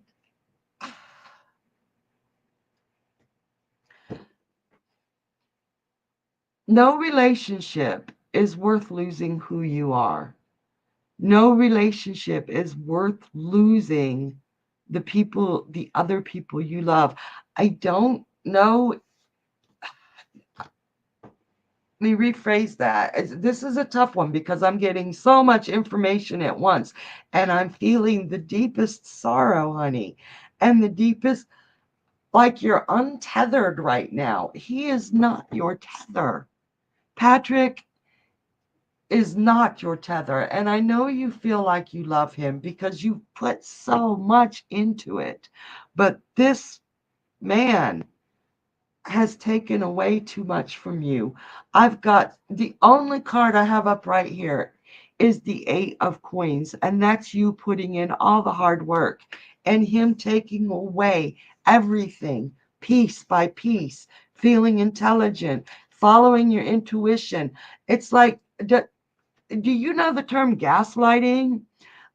No relationship is worth losing who you are. No relationship is worth losing the other people you love. I don't know. Let me rephrase that. This is a tough one because I'm getting so much information at once and I'm feeling the deepest sorrow, honey, and the deepest, like you're untethered right now. He is not your tether. Patrick is not your tether. And I know you feel like you love him because you put so much into it. But this man has taken away too much from you. I've got the only card I have up right here is the Eight of Coins, and that's you putting in all the hard work and him taking away everything piece by piece, feeling intelligent, following your intuition. It's like, do you know the term gaslighting?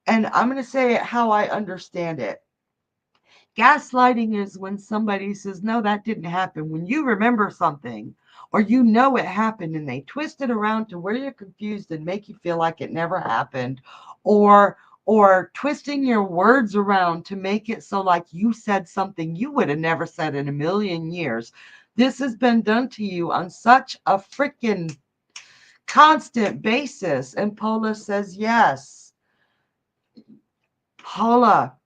And I'm going to say it how I understand it. Gaslighting is when somebody says, no, that didn't happen. When you remember something or you know it happened and they twist it around to where you're confused and make you feel like it never happened, or twisting your words around to make it so like you said something you would have never said in a million years. This has been done to you on such a freaking constant basis. And Paula says, yes. Paula,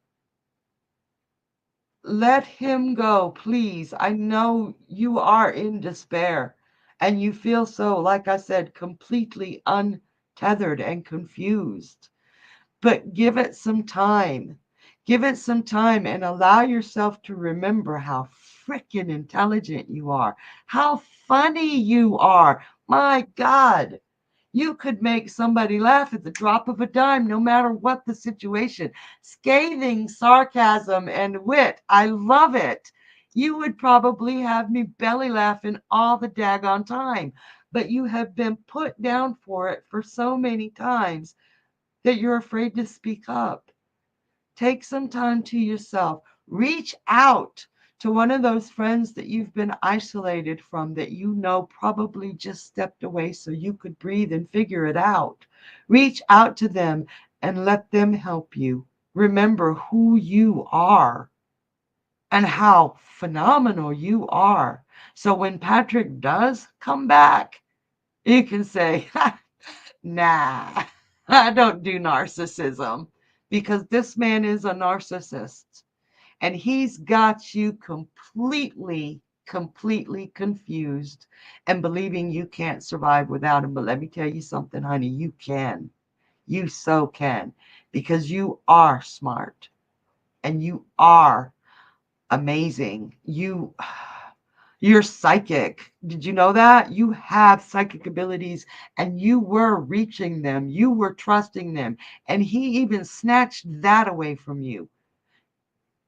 let him go, please. I know you are in despair and you feel so, like I said, completely untethered and confused. But give it some time. Give it some time and allow yourself to remember how freaking intelligent you are, how funny you are. My God. You could make somebody laugh at the drop of a dime, no matter what the situation. Scathing sarcasm and wit. I love it. You would probably have me belly laughing all the daggone time. But you have been put down for it for so many times that you're afraid to speak up. Take some time to yourself. Reach out to one of those friends that you've been isolated from that you know probably just stepped away so you could breathe and figure it out. Reach out to them and let them help you. Remember who you are and how phenomenal you are. So when Patrick does come back, you can say, nah, I don't do narcissism because this man is a narcissist and he's got you completely confused and believing you can't survive without him. But let me tell you something, honey, you can. You so can because you are smart and you are amazing. You're psychic. Did you know that? You have psychic abilities and you were reaching them. You were trusting them. And he even snatched that away from you.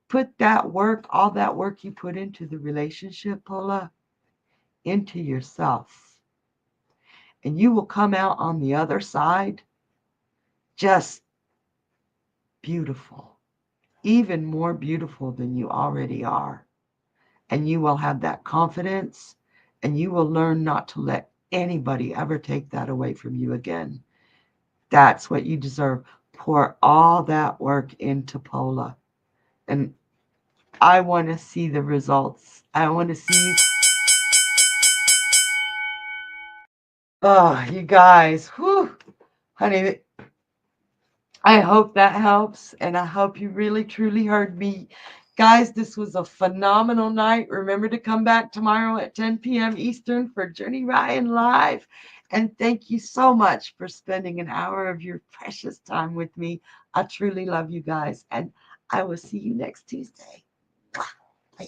Put that work, all that work you put into the relationship, Paula, into yourself. And you will come out on the other side just beautiful. even more beautiful than you already are. And you will have that confidence, and you will learn not to let anybody ever take that away from you again. That's what you deserve. Pour all that work into Paula. And I want to see the results. I want to see you. Oh, you guys. Whew. Honey, I hope that helps, and I hope you really truly heard me. Guys, this was a phenomenal night. Remember to come back tomorrow at 10 p.m. Eastern for Journey Ryan Live. And thank you so much for spending an hour of your precious time with me. I truly love you guys, and I will see you next Tuesday. Bye.